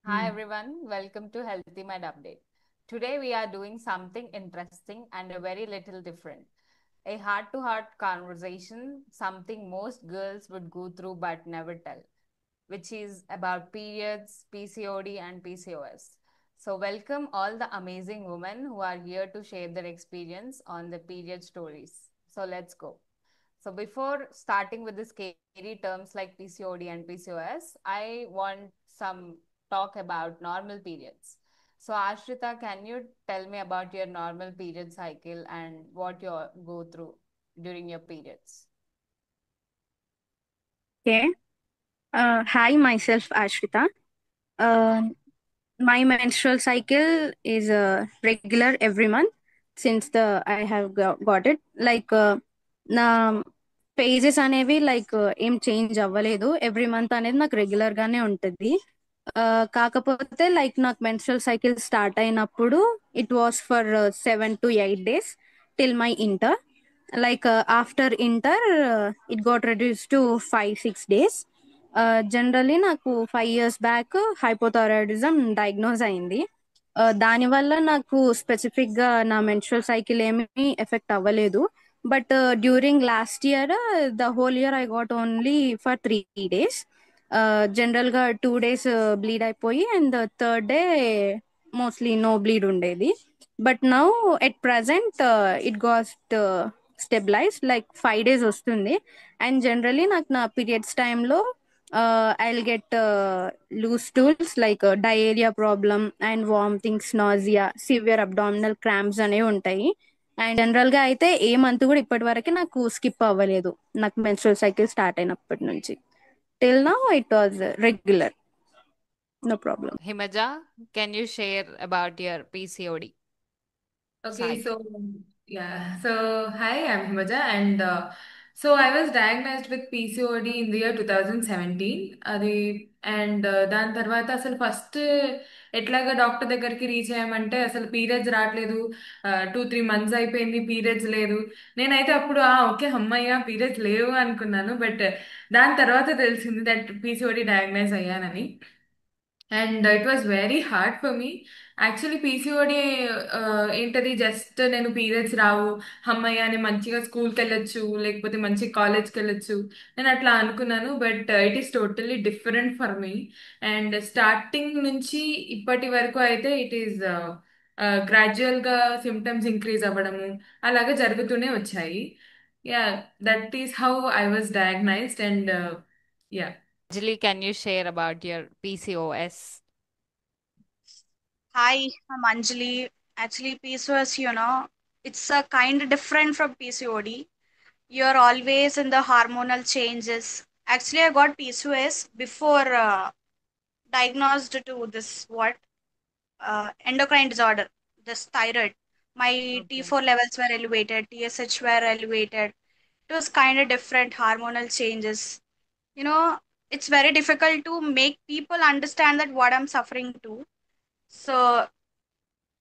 Hi Hmm. everyone, welcome to Healthy Med Update. Today we are doing something interesting and a very little different. A heart to heart conversation, something most girls would go through but never tell, which is about periods, PCOD, and PCOS. So, welcome all the amazing women who are here to share their experience on the period stories. So, let's go. So before starting with the scary terms like PCOD and PCOS, I want some talk about normal periods. So Ashrita, can you tell me about your normal period cycle and what you go through during your periods? Okay. Hi, myself Ashrita. Uh, my menstrual cycle is regular every month since the I have got it. నా pages అనేవి ఏం change అవ్వలేదు. Every month అనేది నాకు regular గానే ఉంటుంది. కాకపోతే నాకు మెన్స్ట్రల్ సైకిల్ స్టార్ట్ అయినప్పుడు it was for 7 to 8 days till my inter. After inter, it got reduced to 5-6 days. Generally నాకు 5 years బ్యాక్ హైపోథైరాయిడిజం డయాగ్నోజ్ అయింది. దానివల్ల నాకు స్పెసిఫిక్ గా నా మెన్స్ట్రల్ సైకిల్ ఏమీ ఎఫెక్ట్ అవ్వలేదు. But during last year the whole year I got only for 3 days. General గా 2 days bleed అయిపోయి and third day mostly no bleed ఉండేది. But now at present it got stabilize 5 days వస్తుంది. And generally నాకు నా periods టైంలో I'll get loose stools diarrhoea problem and vomitings, nausea, severe abdominal cramps అనేవి ఉంటాయి. And general గా అయితే ఏ month కూడా ఇప్పటి వరకు నాకు స్కిప్ అవ్వలేదు నాకు మెన్స్ట్రువల్ సైకిల్ స్టార్ట్ అయినప్పటి నుంచి. Till now it was regular, no problem. Himaja, can you share about your PCOD Okay, cycle? so yeah, so hi, I'm Himaja, and so I was diagnosed with PCOD in the year 2017. అది and దాని తర్వాత అసలు first ఎట్లాగా doctor దగ్గరికి reach అయ్యామంటే అసలు periods రావట్లేదు. 2-3 months అయిపోయింది, periods లేదు. నేనైతే అప్పుడు ఓకే అమ్మయ్య పీరియడ్స్ లేవు అనుకున్నాను. బట్ దాని తర్వాత తెలిసింది దట్ పీసీఓడి డయాగ్నైజ్ అయ్యానని. And it was very hard for me. Actually PCOD ఏంటది, జస్ట్ నేను పీరియడ్స్ రావు అమ్మయ్య నేను మంచిగా స్కూల్కి వెళ్ళొచ్చు, లేకపోతే మంచి కాలేజ్కి వెళ్ళొచ్చు, నేను అట్లా అనుకున్నాను. But it is totally different for me. And starting నుంచి ఇప్పటి వరకు అయితే ఇట్ ఈస్ గ్రాడ్యువల్గా సిమ్టమ్స్ ఇంక్రీజ్ అవ్వడము అలాగా జరుగుతూనే వచ్చాయి. Yeah, that is how I was డయాగ్నైజ్డ్. And yeah. Anjali, can you share about your PCOS? Hi, I'm Anjali. Actually, PCOS, it's a kind of different from PCOD. You're always in the hormonal changes. Actually, I got PCOS before diagnosed to this endocrine disorder, this thyroid. My Okay. T4 levels were elevated, TSH were elevated. It was kind of different hormonal changes. You know, it's very difficult to make people understand that what I'm suffering to. So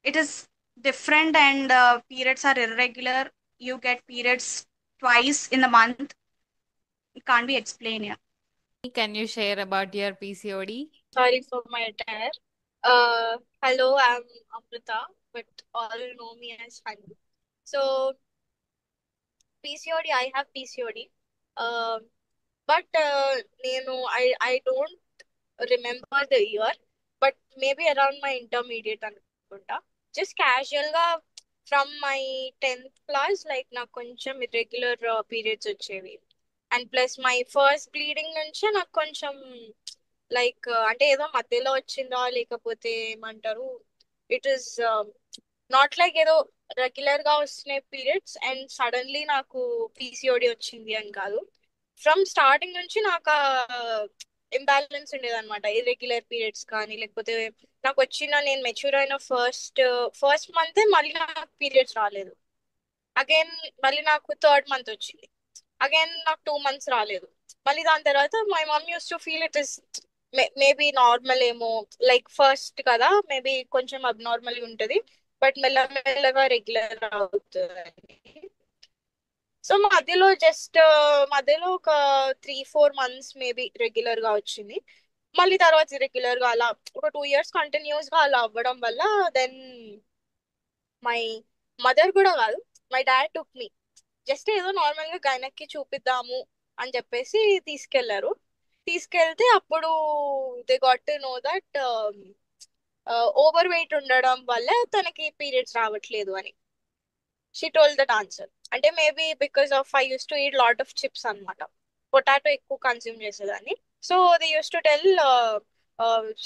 it is different, and periods are irregular. You get periods twice in the month. It can't be explained here. Can you share about your PCOD? Sorry for my attire. Hello, I'm Amrita, but all know me as Hanyu. So, PCOD, I have PCOD. But I don't remember the year, but maybe around my intermediate అనుకుంటా. Just casual గా from my 10th class, నాకు కొంచెం irregular periods వచ్చేవి. And plus my first bleeding నుంచే నాకు కొంచెం అంటే ఏదో మధ్యలో వచ్చిందా లేకపోతే ఏమంటారు, ఇట్ ఈస్ నాట్ లైక్ ఏదో రెగ్యులర్ గా వస్తున్నాయి పీరియడ్స్ అండ్ సడన్లీ నాకు పీసీఓడి వచ్చింది అని కాదు. ఫ్రమ్ స్టార్టింగ్ నుంచి నాకు ఇంబ్యాలెన్స్ ఉండేదన్నమాట. ఇర్రెగ్యులర్ పీరియడ్స్ కానీ లేకపోతే నాకు నేను మెచ్యూర్ అయిన ఫస్ట్ మంత్ మళ్ళీ నాకు పీరియడ్స్ రాలేదు. అగైన్ మళ్ళీ నాకు థర్డ్ మంత్ వచ్చింది. అగైన్ నాకు 2 months రాలేదు. మళ్ళీ దాని తర్వాత my mom use to feel it is maybe normal ఏమో, లైక్ ఫస్ట్ కదా మేబీ కొంచెం అబ్నార్మల్ ఉంటది, బట్ మెల్లమెల్లగా రెగ్యులర్ అవుతుంది. సో మధ్యలో ఒక 3-4 months మేబీ రెగ్యులర్ గా వచ్చింది. మళ్ళీ తర్వాత ఇరెగ్యులర్ గా అలా ఒక 2 years కంటిన్యూస్ గా అలా అవ్వడం వల్ల దెన్ మై మదర్ కూడా కాదు, my dad took me, just ఏదో నార్మల్ గా గైనక్ కి చూపిద్దాము అని చెప్పేసి తీసుకెళ్లారు. తీసుకెళ్తే అప్పుడు they got to know that overweight ఉండడం వల్ల తనకి పీరియడ్స్ రావట్లేదు అని. She told that answer. అంటే maybe because of I use to eat lot of chips అనమాట, పొటాటో ఎక్కువ కన్స్యూమ్ చేసేదాన్ని. So they use to tell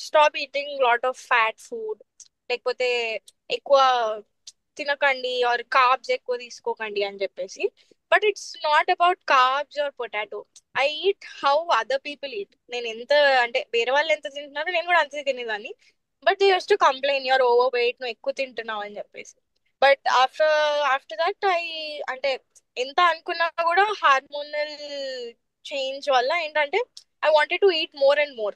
stop eating lot of fat food, లేకపోతే ఎక్కువ తినకండి ఆర్ కార్బ్స్ ఎక్కువ తీసుకోకండి అని చెప్పేసి. But it's not about carbs or potato. I eat how other people eat. నేను ఎంత అంటే వేరే వాళ్ళు ఎంత తింటున్నారో నేను కూడా అంతే తినేదాన్ని. But they use to complain your over weight, నువ్వు ఎక్కువ తింటున్నావు అని చెప్పేసి. బట్ ఆఫ్టర్ దట్ అంటే ఎంత అనుకున్నా కూడా హార్మోనల్ చేంజ్ వల్ల ఏంటంటే I wanted to eat more and more.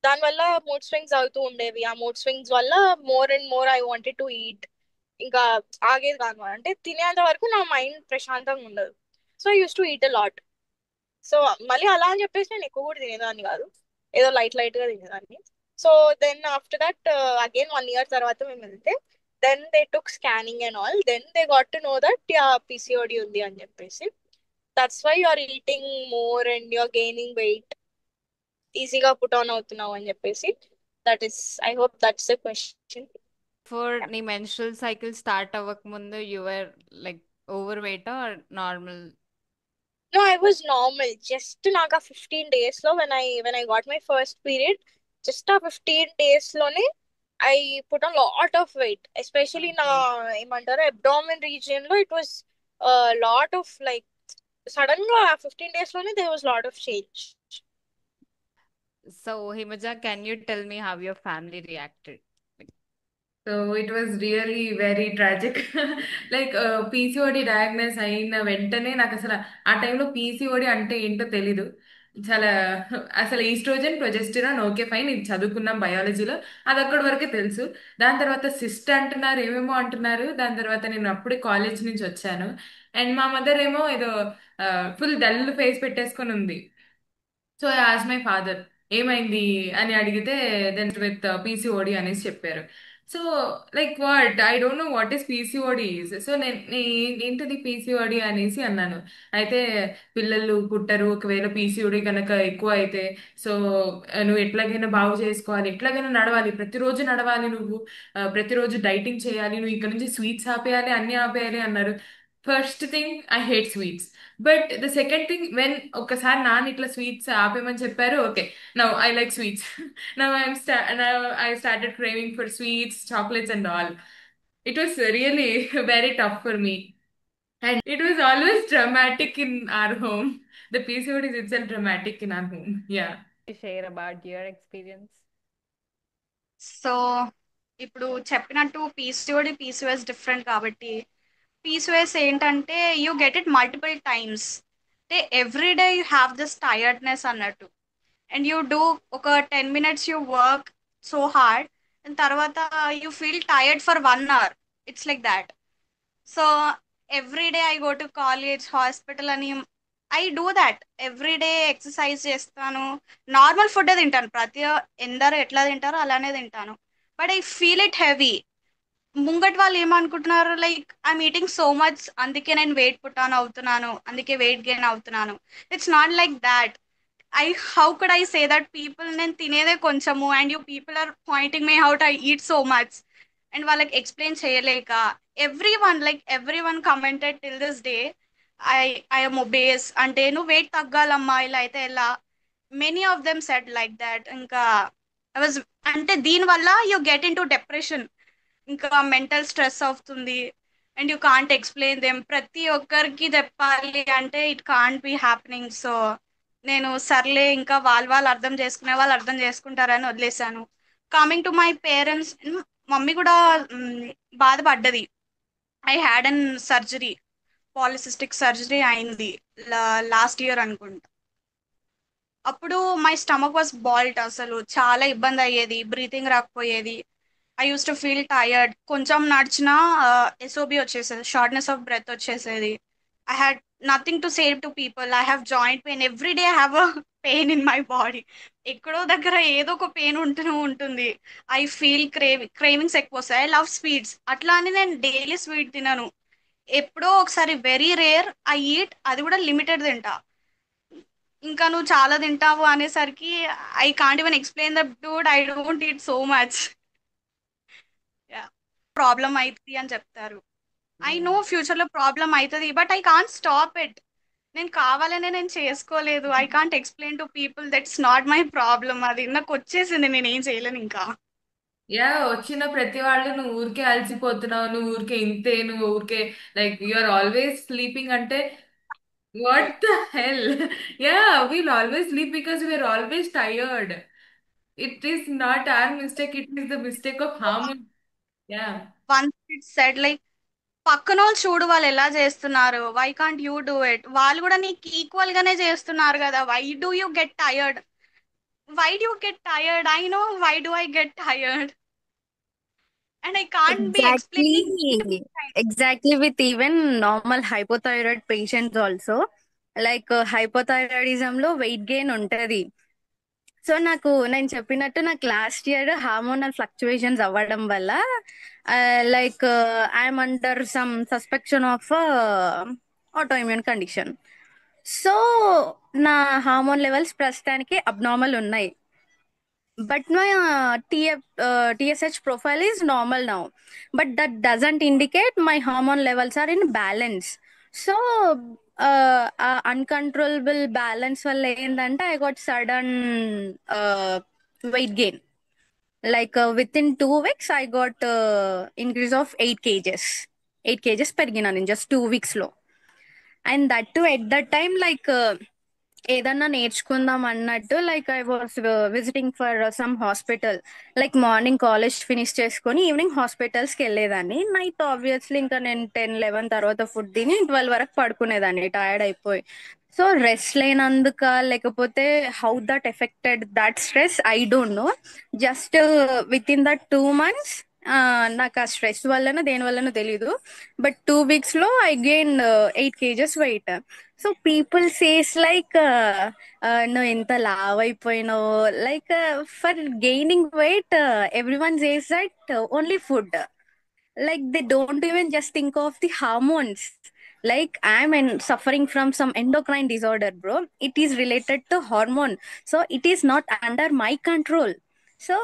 దానివల్ల మూడ్ స్వింగ్స్ అవుతూ ఉండేవి. ఆ మూడ్ స్వింగ్స్ వల్ల more and more I wanted to eat. ఇంకా ఆగేది కాదు, అంటే తినేంత వరకు నా మైండ్ ప్రశాంతంగా ఉండదు. So I use to eat a lot. So మళ్ళీ అలా అని చెప్పేసి నేను ఎక్కువ కూడా తినేదాన్ని కాదు, ఏదో లైట్ లైట్ గా తినేదాన్ని. So then after that again 1 year తర్వాత మేము వెళ్తే then they took scanning and all, then they got to know that ya PCOD ఉంది అని చెప్పేసి. That's why you are eating more and you are gaining weight, ఈజీగా put on అవుతున్నావు అని చెప్పేసి. That is, I hope that's the question. For నీ menstrual cycle start అవ్వక ముందు your like over weight or normal? No, I was normal. Just naga 15 days lo when I got my first period, just a 15 days lone I put a lot of weight, especially na ఏమంటారు abdomen region lo. It was a lot of like sudden గా 15 days lone there was a lot of change. So Himaja, can you tell me how your family reacted? So it was really very tragic. Like PCOD diagnose అయిన వెంటనే నాకు అసలు ఆ టైంలో PCOD అంటే ఏంటో తెలీదు. చాలా అసలు ఈస్ట్రోజన్ ప్రొజెస్టిరాన్ ఓకే ఫైన్, ఇది చదువుకున్నాం బయాలజీలో, అది అక్కడి వరకే తెలుసు. దాని తర్వాత సిస్ట్ అంటున్నారు, ఏమేమో అంటున్నారు. దాని తర్వాత నేను అప్పుడే కాలేజ్ నుంచి వచ్చాను అండ్ మా మదర్ ఏమో ఏదో ఫుల్ డల్ ఫేస్ పెట్టేసుకొని ఉంది. So I ask my father ఏమైంది అని అడిగితే దెన్ విత్ పీసీఓడి అనేసి చెప్పారు. So like what, I don't know what is PCOD. So నేను ఏంటిది పీసీఓడి అనేసి అన్నాను. అయితే పిల్లలు పుట్టరు ఒకవేళ పీసీఓడి కనుక ఎక్కువ అయితే, సో నువ్వు ఎట్లాగైనా బాగు చేసుకోవాలి, ఎట్లాగైనా నడవాలి, ప్రతిరోజు నడవాలి నువ్వు, ప్రతిరోజు డైటింగ్ చేయాలి, నువ్వు ఇక్కడ నుంచి స్వీట్స్ ఆపేయాలి, అన్ని ఆపేయాలి అన్నారు. First thing I hate sweets. But the second thing when ఒక్కసారి నాన్న ఇట్లా స్వీట్స్ ఆపేమని చెప్పారు, okay now I like sweets. Now I started craving for sweets, chocolates and all. It was really very tough for me. And it was always dramatic in our home. The PCOD is itself dramatic in our home. Yeah. Share about your experience. So ఇప్పుడు చెప్పినట్టు PCOD PCOS different కాబట్టి, PCOS ఏంటంటే you get it multiple times. అంటే every day you have this tiredness అన్నట్టు. And you do ఒక 10 minutes you work so hard, and తర్వాత you feel tired for 1 hour. It's like that. So every day I go to college, hospital అని I do that. Every day exercise చేస్తాను, normal food తింటాను, ప్రతి ఎందరో ఎట్లా తింటారో అలానే తింటాను. But I feel it heavy. ముంగటి వాళ్ళు ఏమనుకుంటున్నారు, like I'm eating so much అందుకే నేను వెయిట్ పుట్ ఆన్ అవుతున్నాను, అందుకే వెయిట్ గెయిన్ అవుతున్నాను. It's not like that. How could I say that people నేను తినేదే కొంచెము and you people are pointing my how I eat so much. And వాళ్ళకి explain చేయలేక everyone commented till this day I I'm obese, అంటే నువ్వు weight తగ్గాలమ్మా, ఇలా అయితే ఎలా. Many of them said like that. ఇంకా ఐ వాజ్, అంటే దీనివల్ల you get in to depression, ఇంకా మెంటల్ స్ట్రెస్ అవుతుంది. And you can't explain them. ప్రతి ఒక్కరికి చెప్పాలి అంటే it can't be happening. So నేను సర్లే, ఇంకా వాళ్ళు అర్థం చేసుకునే వాళ్ళు అర్థం చేసుకుంటారని వదిలేశాను. Coming to my parents, mummy కూడా బాధపడ్డది. I had an surgery, polycystic surgery అయింది లాస్ట్ ఇయర్ అనుకుంటా. అప్పుడు మై స్టమక్ వాజ్ బాల్ట్, అసలు చాలా ఇబ్బంది అయ్యేది, బ్రీతింగ్ రాకపోయేది. I use to feel tired. కొంచెం నడిచినా ఎస్ఓబి వచ్చేసేది, షార్ట్నెస్ ఆఫ్ బ్రెత్ వచ్చేసేది. I had nothing to say to people. I have joint pain every day. I have a pain in my body. ఎక్కడో దగ్గర ఏదో ఒక పెయిన్ ఉంటూనే ఉంటుంది. ఐ ఫీల్ క్రేవింగ్స్ ఎక్కువ వస్తాయి. I love sweets. అట్లా అని నేను డైలీ స్వీట్ తినను. ఎప్పుడో ఒకసారి వెరీ రేర్ ఐ ఈట్, అది కూడా లిమిటెడ్ తింటా. ఇంకా నువ్వు చాలా తింటావు అనేసరికి I can't even explain the Dude, I don't eat so much. Problem అవుతుంది అని చెప్తారు. ఐ నో ఫ్యూచర్ లో ప్రాబ్లం అవుతుంది, but I can't stop it. నేను కావాలనే నేను చేసుకోలేదు. I can't explain to people that's not my problem. అది నాకు వచ్చేసింది, నేను ఏం చేయలేను ఇంకా. యా, వచ్చిన ప్రతి వాళ్ళు నువ్వు ఊరికే అలసిపోతున్నావు, నువ్వు ఊరికే ఇంతే, నువ్వు ఊరికే like you are always sleeping అంటే what the hell. Yeah, we'll always sleep because we're always tired. It is not our mistake, it is the mistake of hormone. Yeah. Once it said like పక్కన వాళ్ళు చూడు వాళ్ళు ఎలా చేస్తున్నారు, why can't you do it? వాళ్ళు కూడా నీకు equal గానే చేస్తున్నారు కదా, why do you get tired? Why do you get tired? I know why do I get tired, and I can't be explaining. Exactly with even normal hypothyroid patients also. Like hypothyroidism లో weight gain ఉంటది. So నేను చెప్పినట్టు నాకు last year hormonal fluctuations అవ్వడం వల్ల like I'm under some సస్పెక్షన్ of autoimmune condition. So నా hormone levels ప్రస్తుతానికి abnormal ఉన్నాయి. But my TSH profile is normal now. But that doesn't indicate my hormone levels are in balance. So, uncontrollable balance వల్ల ఏంటంటే I got sudden weight gain. Like within 2 weeks, I got increase of 8 kgs. 8 kgs పెరిగినాను in just 2 weeks లో. And that too at that time, like ఏదన్నా నేర్చుకుందాం అన్నట్టు like I was visiting for some hospital. Like morning college finish చేసుకొని evening హాస్పిటల్స్కి వెళ్ళేదాన్ని. Night obviously ఇంకా నేను 10-11 తర్వాత ఫుడ్ తిని 12 వరకు పడుకునేదాన్ని టైర్డ్ అయిపోయి. సో రెస్ట్ లేనందుక లేకపోతే how that affected that stress I don't know. Just within that 2 months నాకు ఆ స్ట్రెస్ వల్లనో దేని వల్లనో తెలీదు, బట్ 2 weeks లో I gain 8 kgs weight. So people says like నువ్వు ఎంత లావ్ అయిపోయినావు. Like for gaining weight everyone says that only food. Like they don't even just think of the hormones. Like suffering from some endocrine disorder, bro. It is related to hormone, so it is not under my control. So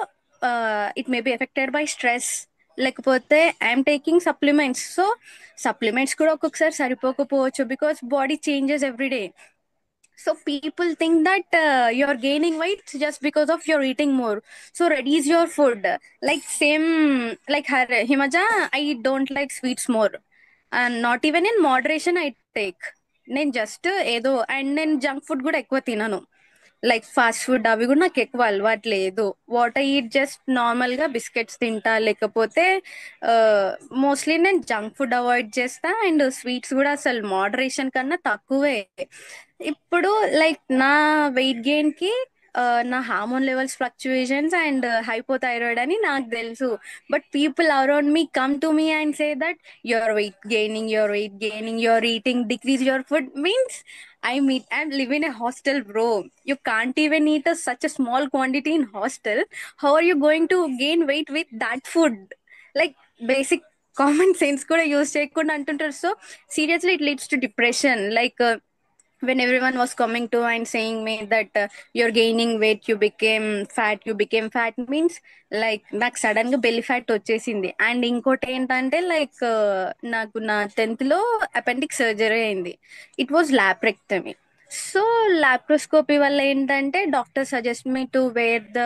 it may be affected by stress. లేకపోతే I'm taking supplements. So supplements కూడా ఒక్కొక్కసారి సరిపోకపోవచ్చు because body changes every day. So people think that you're gaining weight just because of you're eating more. So reduce your food. Like same like her Himaja, I don't like sweets more. And not even in moderation I take. నేను just ఏదో and నేను junk food కూడా ఎక్కువ తినను. Like fast food అవి కూడా నాకు ఎక్కువ అలవాటు లేదు. What I eat just normal గా బిస్కెట్స్ తింటా, లేకపోతే మోస్ట్లీ నేను జంక్ ఫుడ్ అవాయిడ్ చేస్తా. అండ్ స్వీట్స్ కూడా అసలు మోడరేషన్ కన్నా తక్కువే. ఇప్పుడు లైక్ నా వెయిట్ గెయిన్ కి నా hormone levels fluctuations and hypothyroid అని నాకు తెలుసు. But people around me come to me and say that your weight gaining, your eating, decrease your food means I'm living in a hostel, bro. You can't even eat such a small quantity in hostel. How are you going to gain weight with that food? Like basic common sense kuda use cheyakunda antuntaru. So seriously, it leads to depression. Like when everyone was coming to and saying me that you're gaining weight, you became fat means like నాకు sudden గా belly fat వచ్చేసింది. And ఇంకోటి ఏంటంటే like నాకు నా 10th లో appendix surgery అయింది. It was laparectomy. So laparoscopy వల్ల ఏంటంటే doctor suggest me to wear the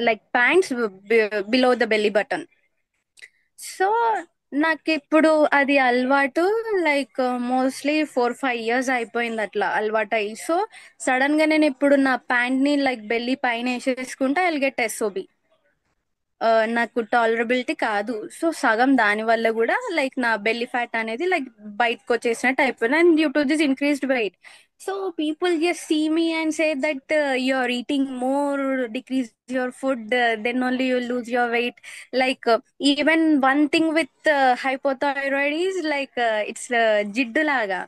like pants below the belly button. So నాకు ఇప్పుడు అది అలవాటు. లైక్ మోస్ట్లీ 4-5 years అయిపోయింది అట్లా అలవాటు అయ్యి. సో సడన్ గా నేను ఇప్పుడు నా ప్యాంట్ ని లైక్ బెల్లి పైన వేసేసుకుంటే ఐ గెట్ ఎస్ఓబి. నాకు టాలరబిలిటీ కాదు. సో సగం దాని వల్ల కూడా లైక్ నా బెల్లీ ఫ్యాట్ అనేది లైక్ బయటకు వచ్చేసినట్టు అయిపోయింది. And due to this increased weight So people just see me and say that you're eating more, decrease your food, then only you lose your weight. Like even one thing with hypothyroid is like it's జిడ్డు లాగా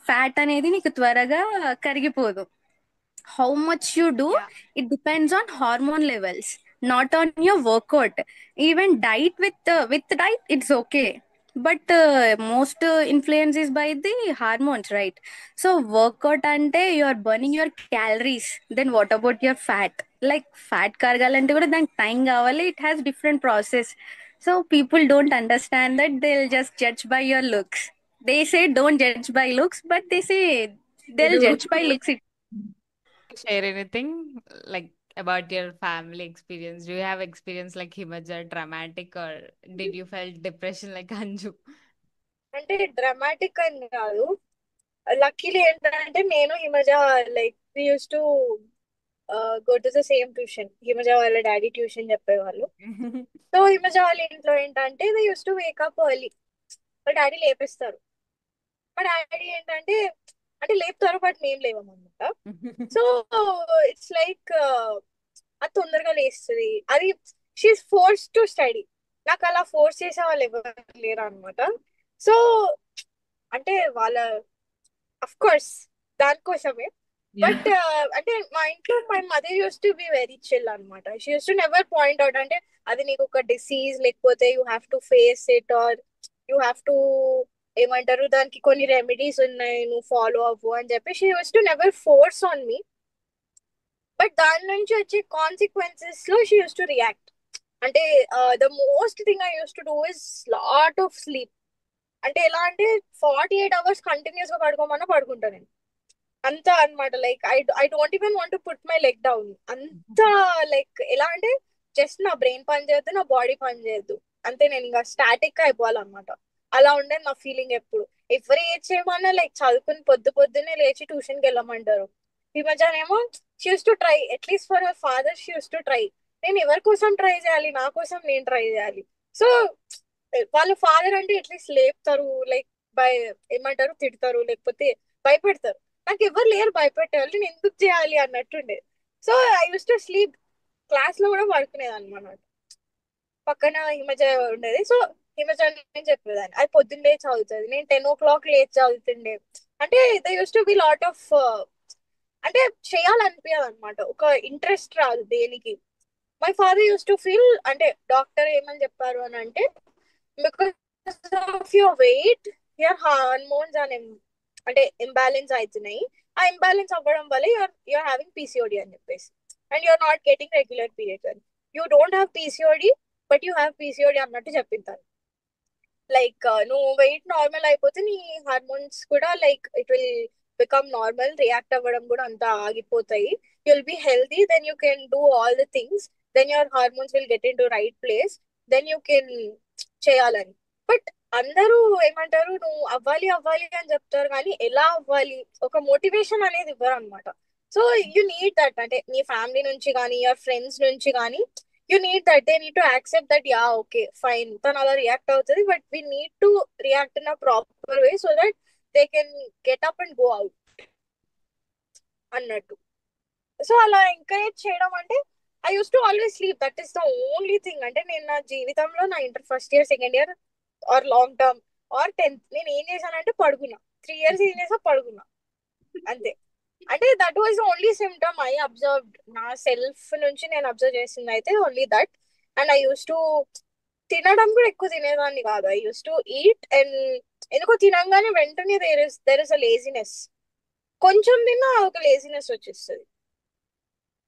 fat అనేది నీకు త్వరగా కరిగిపోదు. How much you do, Yeah. it depends on hormone levels, not on your workout. Even diet, with diet it's okay, but most influence is by the hormones, right? So workout ante you are burning your calories, then what about your fat? Like fat kargalante kuda దానికి time కావాలి, it has different process. So people don't understand that, they'll just judge by your looks. They say don't judge by looks, but they say they'll Idu. judge by looks. Share anything like about your family experience? Do you have experience like Himaja, dramatic, or did you felt depression like Anju? అంటే dramatic అని కాదు. Luckily ఏంటంటే నేను Himaja like we use to go to the same tuition. Himaja వాళ్ళ daddy tuition చెప్పేవాళ్ళు. So Himaja వాళ్ళ ఇంట్లో ఏంటంటే they use to wake up early. వాళ్ళ డాడీ లేపేస్తారు. మా డాడీ ఏంటంటే అంటే లేపుతారు బట్ మేము లేవమన్నమాట. సో ఇట్స్ లైక్ అది తొందరగా లేస్తుంది. అది షీఈస్ ఫోర్స్ టు స్టడీ. నాకు అలా ఫోర్స్ చేసే వాళ్ళు ఎవరు లేరు అనమాట. సో అంటే వాళ్ళ అఫ్ కోర్స్ దానికోసమే. బట్ అంటే మా ఇంట్లో my mother use to be very chill అనమాట. She use to never point out అంటే అది నీకు ఒక డిసీజ్ లేకపోతే you have to face it or you have to ఏమంటారు దానికి కొన్ని రెమెడీస్ ఉన్నాయి నువ్వు ఫాలో అవ్వు అని చెప్పి she use to never force on me. But దాని నుంచి వచ్చే కాన్సిక్వెన్సెస్ లో షీ యూస్ టు రియాక్ట్. అంటే the most thing I use to do is lot of sleep. అంటే ఎలా అంటే 48 hours కంటిన్యూస్ గా పడుకోమన్నా పడుకుంటా నేను. అంత అన్నమాట. Like I don't even want to put my leg down. అంత లైక్ ఎలా అంటే జస్ట్ నా బ్రెయిన్ పని చేయొద్దు, నా బాడీ పని చేయొద్దు, అంతే. నేను ఇంకా స్టాటిక్ గా అయిపోవాలన్నమాట. అలా ఉండేది నా ఫీలింగ్ ఎప్పుడు. ఎవరు ఏది చేయమన్నా లైక్ చదువుకుని పొద్దున్నే లేచి ట్యూషన్కి వెళ్ళమంటారు. ఈ మధ్యనేమో she use to try at least for her father. She use to try. నేను ఎవరి కోసం ట్రై చేయాలి, నా కోసం నేను ట్రై చేయాలి. సో వాళ్ళ ఫాదర్ అంటే అట్లీస్ట్ లేపుతారు, లైక్ ఏమంటారు తిడతారు లేకపోతే భయపెడతారు. నాకు ఎవరు లేరు భయపెట్టేవాళ్ళు, నేను ఎందుకు చేయాలి అన్నట్టుండే. So I use to sleep. Class లో కూడా పడుకునేది అనమాట. పక్కన హిమజ ఉండేది. సో హిమజ నేను చెప్పేదాన్ని అది పొద్దున్న లేచి చదువుతుంది, నేను 10 o'clock లేచి చదువుతుండే. అంటే they use to be lot of అంటే చేయాలనిపించదు అనమాట. ఒక ఇంట్రెస్ట్ రాదు దేనికి. My father use to feel అంటే డాక్టర్ ఏమని చెప్పారు అని అంటే because of your weight your hormones అంటే ఇంబ్యాలెన్స్ అవుతున్నాయి. ఆ ఇంబ్యాలెన్స్ అవ్వడం వల్ల యూఆర్ హ్యావింగ్ పీసీఓడి అని చెప్పేసి and you're not getting regular periods అని. You don't have PCOD but you have PCOD అన్నట్టు చెప్పింటారు. లైక్ నువ్వు వెయిట్ నార్మల్ అయిపోతే నీ హార్మోన్స్ కూడా like it will become normal, react అవ్వడం కూడా అంతా ఆగిపోతాయి. You will be healthy, then you can do all the things, then your hormones will get in to right place, then you can చేయాలని. But అందరూ ఏమంటారు నువ్వు అవ్వాలి అవ్వాలి అని చెప్తారు కానీ ఎలా అవ్వాలి ఒక మోటివేషన్ అనేది ఇవ్వరు అనమాట. So you need that. అంటే నీ ఫ్యామిలీ నుంచి కానీ యువర్ ఫ్రెండ్స్ నుంచి కానీ you need that. They need to accept that yeah okay fine తను అలా రియాక్ట్ అవుతుంది but we need to react in a proper way so that they can get up and go out అన్నట్టు. So అలా encourage చేయడం అంటే I use to always sleep. That is the only thing. అంటే నేను నా జీవితంలో నా inter first year second year are long term are 10th నేను ఏం చేశానంటే పడుకున్నా. 3 years ఏం చేసా పడుకున్నా అంతే. అంటే that was only symptom I observed. నా సెల్ఫ్ నుంచి నేను అబ్జర్వ్ చేసింది అయితే only that. And I use to తినడం కూడా ఎక్కువ తినేదాన్ని కాదు. I use to eat and ఎందుకో తినంగానే వెంటనే దేర్ ఇస్ అ లేజినెస్. కొంచెం తిన్నా ఒక లేజినెస్ వచ్చేస్తుంది,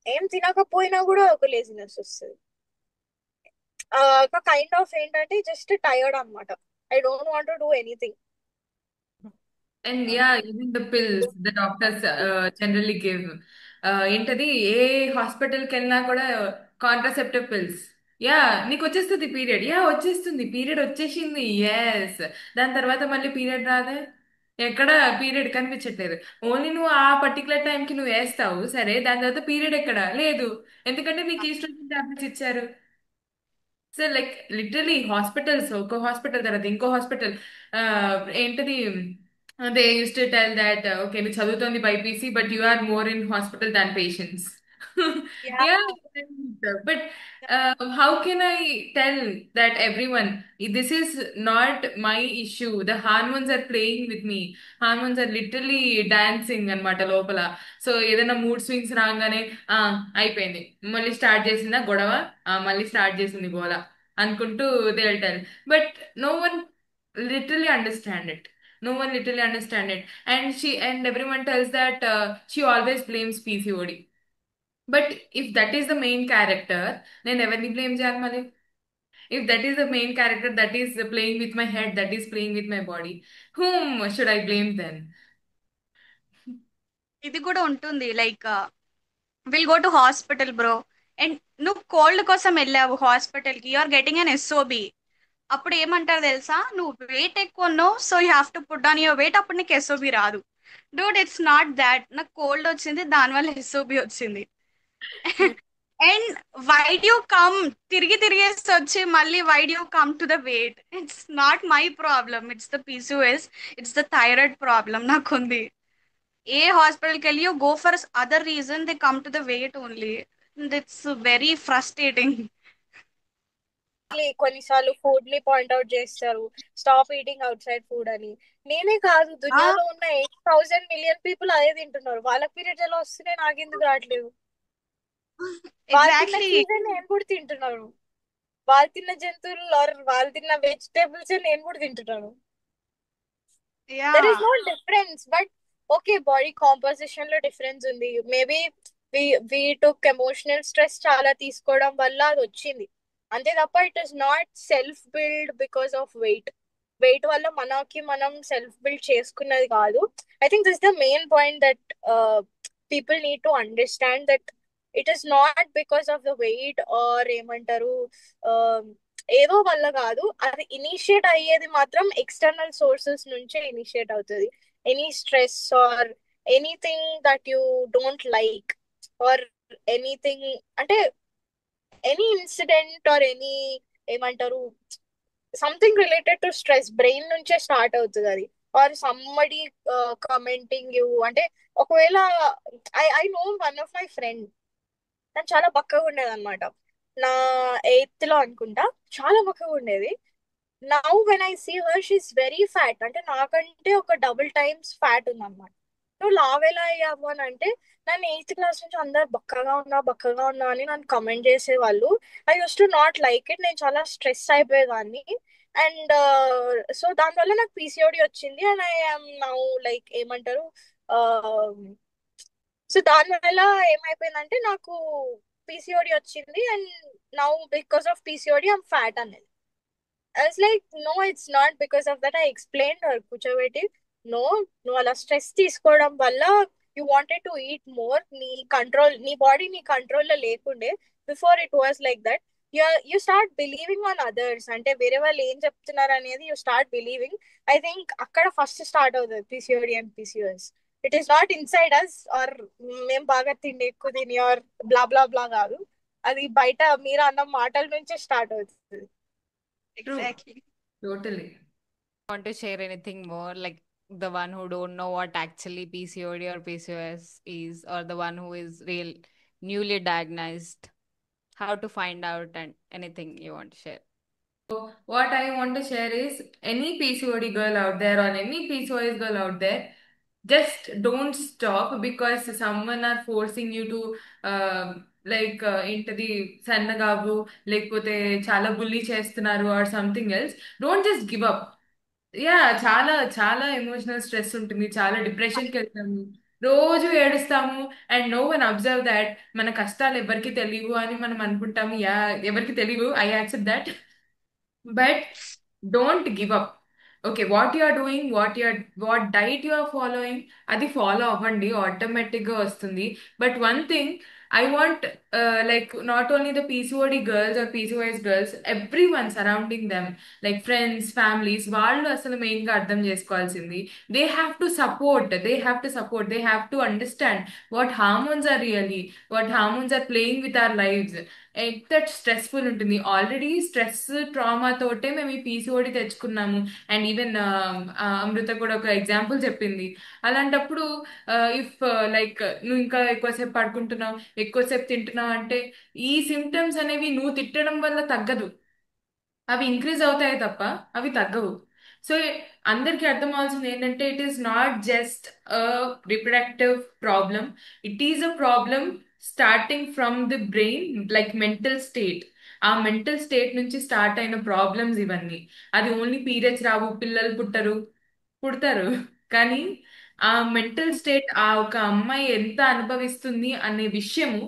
ఏం తినకపోయినా కూడా ఒక లేజినెస్ వస్తుంది. ఒక కైండ్ ఆఫ్ ఏంటంటే జస్ట్ టైర్డ్ అనమాట. I don't want to do anything. And yeah, even the pills the doctors generally give. ఏంటది ఏ హాస్పిటల్కి వెళ్ళినా కూడా కాంట్రాసెప్టివ్ పిల్స్. యా నీకు వచ్చేస్తుంది పీరియడ్, యా వచ్చేస్తుంది పీరియడ్ వచ్చేసింది, ఎస్. దాని తర్వాత మళ్ళీ పీరియడ్ రాదే, ఎక్కడ పీరియడ్ కనిపించట్లేదు. ఓన్లీ నువ్వు ఆ పర్టికులర్ టైంకి నువ్వు వేస్తావు సరే, దాని తర్వాత పీరియడ్ ఎక్కడ లేదు, ఎందుకంటే నీకు ఈస్ట్రోజన్ టాబ్లెట్స్ ఇచ్చారు. సో లైక్ లిటరలీ హాస్పిటల్స్, ఒక హాస్పిటల్ తర్వాత ఇంకో హాస్పిటల్, ఏంటది They used to tell that, okay, నువ్వు చదువుతోంది BiPC, but you are more in hospital than patients. Yeah. Yeah, but how can I tell that everyone, this is not my issue. The hormones are playing with me. Hormones are literally dancing అనమాట లోపల. So ఏదైనా mood swings రాగానే అయిపోయింది, మళ్ళీ start చేసిందా గొడవ, మళ్ళీ start చేసింది గోల అనుకుంటూ they will tell. But no one literally understand it. No one literally understand it. And everyone tells that she always blames PCOD. But if that is the main character, then never blame Mali. If that is the main character that is playing with my head, that is playing with my body, whom should I blame then? ఇది కూడా ఉంటుంది like will go to hospital bro and నువ్వు cold కోసం వెళ్ళావు హాస్పిటల్కి you are getting an SOB. అప్పుడు ఏమంటారు తెలుసా, నువ్వు వెయిట్ ఎక్కువ ఉన్నావు so you have to put on your weight, అప్పుడు నీకు ఎస్ఓబి రాదు. డూడ్ ఇట్స్ నాట్ దాట్, నాకు కోల్డ్ వచ్చింది దానివల్ల ఎస్ఓబి వచ్చింది. అండ్ వై యూ కమ్, తిరిగి తిరిగేసి వచ్చి మళ్ళీ why you come to the weight, it's not my problem, it's the PCOS, it's the thyroid problem నాకుంది. ఏ హాస్పిటల్కి వెళ్ళి you go for other reason, they come to the weight only. It's very frustrating. కొన్నిసార్లు food ని point out చేస్తారు, stop eating outside food అని. నేనే కాదు, దునియాలో ఉన్న 8,000 మిలియన్ పీపుల్ అదే తింటున్నారు. వాళ్ళకి పీరియడ్స్ ఎలా వస్తున్నాయి, నాకెందుకు రావట్లేదు? వాళ్ళు తిన్న చీజ్ నేను కూడా తింటున్నాను, వాళ్ళు తిన్న జంతువులు వాళ్ళు తిన్న వెజిటేబుల్స్ నేను కూడా తింటున్నాను. There is no difference. But okay, body composition లో డిఫరెన్స్ ఉంది. Maybe we took emotional stress చాలా తీసుకోవడం వల్ల అది వచ్చింది, అంతే తప్ప it is not self build because of weight. Weight వల్ల మనకి మనం సెల్ఫ్ బిల్డ్ చేసుకున్నది కాదు. I think this the main point that people need to understand that it is not because of the weight or ఏమంటారు ఏదో వల్ల కాదు. అది ఇనిషియేట్ అయ్యేది మాత్రం ఎక్స్టర్నల్ సోర్సెస్ నుంచే ఇనిషియేట్ అవుతుంది. Any stress or anything that you don't like or anything అంటే ఎనీ ఇన్సిడెంట్ ఆర్ ఎనీ ఏమంటారు something related to stress brain నుంచే స్టార్ట్ అవుతుంది అది. ఆర్ సమ్మడి కమెంటింగ్ యూ అంటే ఒకవేళ I know one of my friend, తను చాలా బక్కగా ఉండేది అనమాట. నా 8th లో అనుకుంటా, చాలా బక్కగా ఉండేది. Now when I see her she's very fat, అంటే నాకంటే ఒక డబుల్ టైమ్స్ ఫ్యాట్ ఉందన్నమాట. నువ్వు లావ్ ఎలా అయ్యావు అని అంటే, నన్ను 8th క్లాస్ నుంచి అందరు బక్కగా ఉన్నా అని నన్ను కమెంట్ చేసేవాళ్ళు. I use to not like it. నేను చాలా స్ట్రెస్ అయిపోయేదాన్ని. అండ్ సో దానివల్ల నాకు పీసీఓడి వచ్చింది. And I am now like ఏమంటారు సో దానివల్ల ఏమైపోయిందంటే నాకు పీసీఓడి వచ్చింది. And now because of PCOD I'm fat అనేది. I was like, no, it's not because of that. I explained her, కూర్చోబెట్టి, no, నువ్వు అలా స్ట్రెస్ తీసుకోవడం వల్ల you wanted to eat more. నీ బాడీ నీ కంట్రోల్లో లేకుండే. Before it was like that. You start believing on others, అంటే వేరే వాళ్ళు ఏం చెప్తున్నారు అనేది you start believing. I think అక్కడ ఫస్ట్ స్టార్ట్ అవుతుంది PCOD and PCOS. It is not inside us or మేము బాగా తిండి ఎక్కువ తిని ఆర్ బ్లా బ్లా బ్లా కాదు. అది బయట మీరు అన్న మాటల నుంచే స్టార్ట్ అవుతుంది. Exactly. Totally. Want to share anything more, like the one who don't know what actually PCOD or PCOS is, or the one who is newly diagnosed, how to find out, and anything you want to share? So what I want to share is, any PCOD girl out there or any PCOS girl out there, just don't stop because someone are forcing you to ఏంటది సన్నగావు లేకపోతే చాలా bully చేస్తున్నారు or something else. Don't just give up. Yeah, చాలా చాలా emotional stress ఉంటుంది, చాలా డిప్రెషన్కి వెళ్తాము, రోజు ఏడుస్తాము. And no one observe that మన కష్టాలు ఎవరికి తెలియవు అని మనం అనుకుంటాము. యా, ఎవరికి తెలియవు, I accept that. But don't give up. Okay, what you are doing, what diet you are following, అది ఫాలో అవ్వండి, ఆటోమేటిక్గా వస్తుంది. But one thing I want, like, not only the PCOD girls or PCOS girls, everyone surrounding them, like friends, families, వాళ్ళు అసలు మెయిన్గా అర్థం చేసుకోవాల్సింది, they have to support, they have to understand what hormones are really, what hormones are playing with our lives. ఎంత stressful ఉంటుంది. Already stress trauma తోటే మేము ఈ పీసీఓడి తెచ్చుకున్నాము. అండ్ ఈవెన్ అమృత కూడా ఒక ఎగ్జాంపుల్ చెప్పింది. అలాంటప్పుడు ఇఫ్ లైక్ నువ్వు ఇంకా ఎక్కువసేపు పడుకుంటున్నావు, ఎక్కువసేపు తింటున్నావు అంటే ఈ సిమ్టమ్స్ అనేవి నువ్వు తిట్టడం వల్ల తగ్గదు, అవి ఇంక్రీజ్ అవుతాయి తప్ప అవి తగ్గవు. సో అందరికీ అర్థం అవ్వాల్సింది ఏంటంటే it is not just reproductive problem, it is a problem starting from the brain, like mental state. ఆ మెంటల్ స్టేట్ నుంచి స్టార్ట్ అయిన ప్రాబ్లమ్స్ ఇవన్నీ. అది ఓన్లీ పీరియడ్స్ రావు, పిల్లలు పుడతారు, కానీ ఆ మెంటల్ స్టేట్ ఆ ఒక అమ్మాయి ఎంత అనుభవిస్తుంది అనే విషయము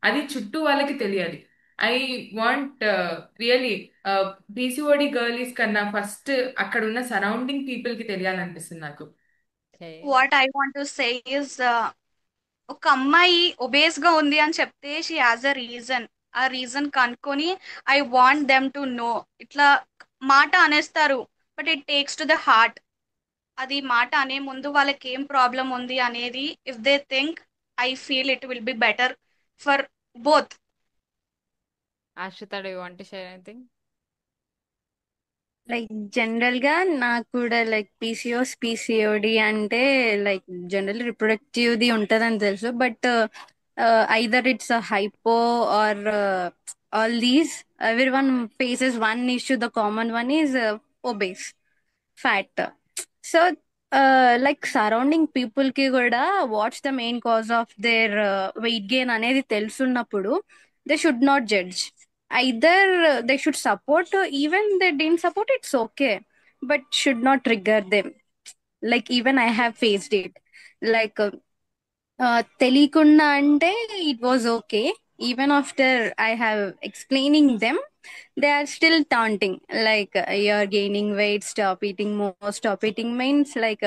అది చుట్టూ వాళ్ళకి తెలియాలి. I want really PCOD girls కన్నా ఫస్ట్ అక్కడ ఉన్న సరౌండింగ్ పీపుల్ కి తెలియాలనిపిస్తుంది నాకు. Okay. What I want to say is, ఒక అమ్మాయి ఒబేస్ గా ఉంది అని చెప్తే షీ హాజ్ అ రీజన్. ఆ రీజన్ కనుక్కొని I want them to know. ఇట్లా మాట అనేస్తారు, but it takes to the heart. అది మాట అనే ముందు వాళ్ళకి ఏం ప్రాబ్లం ఉంది అనేది if they think, I feel it will be better for both. Ashrita, do you want to share anything? Like general గా నాకు కూడా లైక్ పీసీఓడి అంటే లైక్ జనరల్ రిప్రొడక్టివ్ ది ఉంటదని తెలుసు. But either it's hypo or all these, every one faces one issue. The common one is obese fat. So like surrounding people కి కూడా what's the main cause of their weight gain అనేది తెలుసున్నప్పుడు they should not judge. Either they should support, even they didn't support, it's okay, but should not trigger them. Like even I have faced it. Like తెలియకుండా అంటే it was okay. Even after I have explaining them, they are still taunting like you're gaining weight, stop eating more. Stop eating means like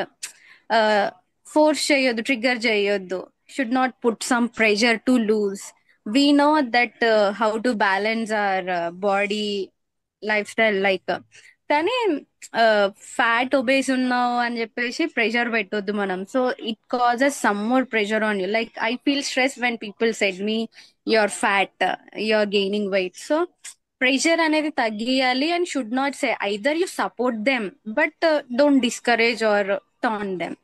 force చేయొద్దు, trigger చేయొద్దు, should not put some pressure to lose. We know that how to balance our body lifestyle. Like కానీ fat obese ఉన్నావు అని చెప్పేసి pressure పెట్టొద్దు మనం. So it causes some more pressure on you. Like I feel stress when people said me your fat, your gaining weight. So pressure అనేది తగ్గియాలి and should not say. Either you support them but don't discourage or taunt them.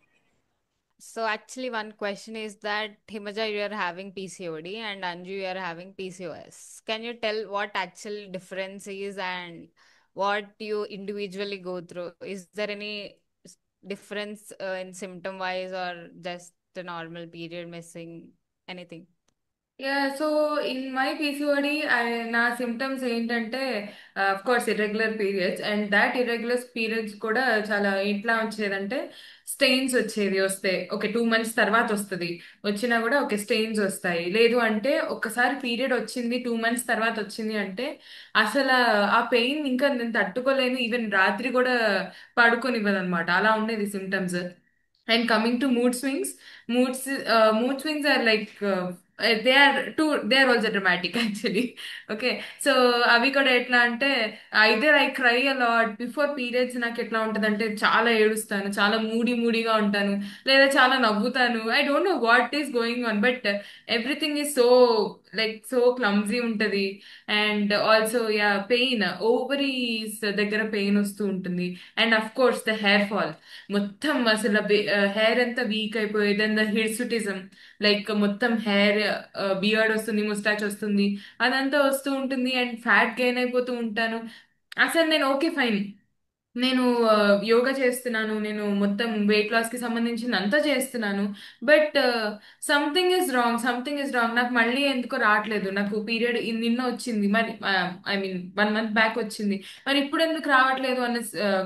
So actually, one question is that Himaja, you are having PCOD and Anju, you are having PCOS. Can you tell what actual difference is and what you individually go through? Is there any difference in symptom wise or just a normal period missing? Anything? Yeah, so in my PCOD నా symptoms ఏంటంటే of course irregular periods, and that irregular periods కూడా చాలా ఎట్లా వచ్చేదంటే stains వచ్చేది. వస్తే ఒక 2 months తర్వాత వస్తుంది, వచ్చినా కూడా ఒక స్టెయిన్స్ వస్తాయి. లేదు అంటే ఒక్కసారి పీరియడ్ వచ్చింది 2 months తర్వాత వచ్చింది అంటే అసలు ఆ పెయిన్ ఇంకా నేను తట్టుకోలేను, ఈవెన్ రాత్రి కూడా పడుకోనివ్వదు అనమాట. అలా ఉండేది symptoms. And coming to mood swings are like they are also dramatic actually. Okay, so అవి కూడా ఎట్లా అంటే either I cry a lot before periods. నాకు ఎట్లా ఉంటుంది అంటే చాలా ఏడుస్తాను, చాలా మూడీగా ఉంటాను, లేదా చాలా నవ్వుతాను. I don't know what is going on, but everything is so clumsy ఉంటది. And also yeah, pain, ovaries దగ్గర పెయిన్ వస్తూ ఉంటుంది. And of course the hair fall, మొత్తం అసలు హెయిర్ అంతా వీక్ అయిపోయేది. అండ్ ద హిర్సుటిజం, లైక్ మొత్తం హెయిర్ బియర్డ్ వస్తుంది, ముస్టాచ్ వస్తుంది, అదంతా వస్తూ ఉంటుంది. అండ్ ఫ్యాట్ గెయిన్ అయిపోతూ ఉంటాను. అసలు నేను ఓకే ఫైన్, నేను యోగా చేస్తున్నాను, నేను మొత్తం వెయిట్ లాస్ కి సంబంధించింది అంతా చేస్తున్నాను, బట్ సంథింగ్ ఇస్ రాంగ్. నాకు మళ్ళీ ఎందుకో రావట్లేదు. నాకు పీరియడ్ నిన్న వచ్చింది, మరి ఐ మీన్ 1 month బ్యాక్ వచ్చింది, మరి ఇప్పుడు ఎందుకు రావట్లేదు అన్న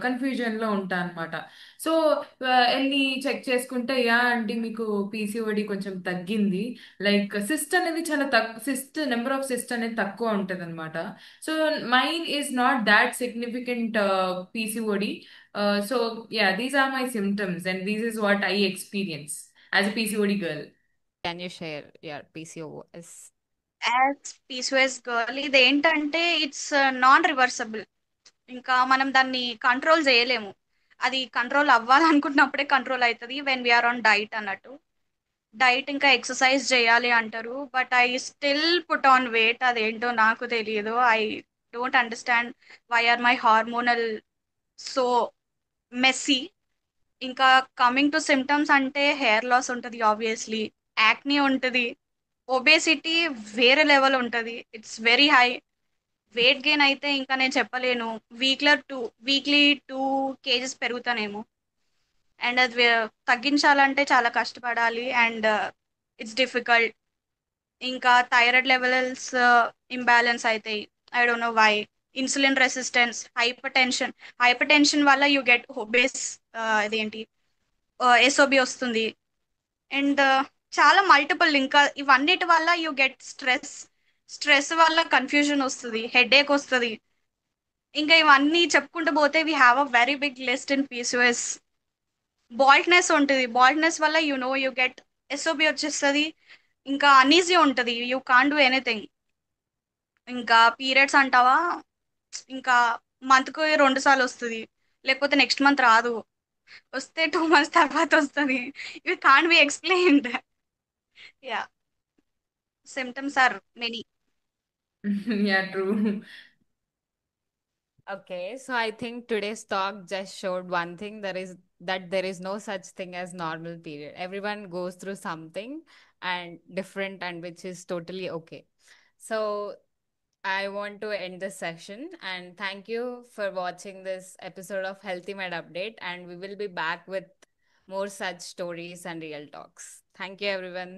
కన్ఫ్యూజన్ లో ఉంటా అనమాట. సో వెళ్ళి చెక్ చేసుకుంటే యా అండి, మీకు పీసీఓడి కొంచెం తగ్గింది. లైక్ సిస్ట్ అనేది చాలా నెంబర్ ఆఫ్ సిస్ట్ అనేది తక్కువ ఉంటది అనమాట. So mine is not that significant PCOD. So yeah, these are my symptoms and this is what I experience as a PCOD girl. Can you share your PCOS? As PCOS girl ఇది ఏంటంటే it's non reversible. ఇంకా మనం దాన్ని control చేయలేము. అది control అవ్వాలనుకున్నప్పుడే control అవుతుంది when we're on diet అన్నట్టు. డైట్ ఇంకా ఎక్సర్సైజ్ చేయాలి అంటారు, but I still put on weight. అదేంటో నాకు తెలియదు. I don't understand why are my hormonal so messy. ఇంకా కమింగ్ టు సిమ్టమ్స్ అంటే హెయిర్ లాస్ ఉంటుంది, ఆబ్వియస్లీ యాక్నీ ఉంటుంది, ఒబేసిటీ వేరే లెవెల్ ఉంటుంది, it's very high. Weight gain అయితే ఇంకా నేను చెప్పలేను. Weekly 2 kgs పెరుగుతానేమో. అండ్ అది తగ్గించాలంటే చాలా కష్టపడాలి, అండ్ ఇట్స్ డిఫికల్ట్. ఇంకా థైరాయిడ్ లెవెల్స్ ఇంబ్యాలెన్స్ అవుతాయి. I don't know why. Insulin resistance, hypertension వల్ల యూ గెట్ ఒబేస్, అదేంటి ఎస్ఓబి వస్తుంది. అండ్ చాలా మల్టిపుల్. ఇంకా ఇవన్నిటి వల్ల యూ గెట్ స్ట్రెస్ వల్ల కన్ఫ్యూజన్ వస్తుంది, హెడేక్ వస్తుంది. ఇంకా ఇవన్నీ చెప్పుకుంటూ పోతే we have a very big list in PCOS. Baldness ఉంటుంది, బాల్డ్నెస్ వల్ల యూ గెట్ ఎస్ఓబి వచ్చేస్తుంది. ఇంకా అనీజీ ఉంటుంది, యూ కాన్ డూ ఎనీథింగ్. ఇంకా పీరియడ్స్ అంటావా, ఇంకా మంత్కు 2 సార్లు వస్తుంది, లేకపోతే నెక్స్ట్ మంత్ రాదు, వస్తే 2 months తర్వాత వస్తుంది. ఇవి can be explained. Yeah, symptoms are many. Yeah, true. Okay, so I think today's talk just showed one thing, that there is no such thing as normal period. Everyone goes through something and different, and which is totally okay. So I want to end this session and thank you for watching this episode of Healthy Med Update, and we will be back with more such stories and real talks. Thank you everyone.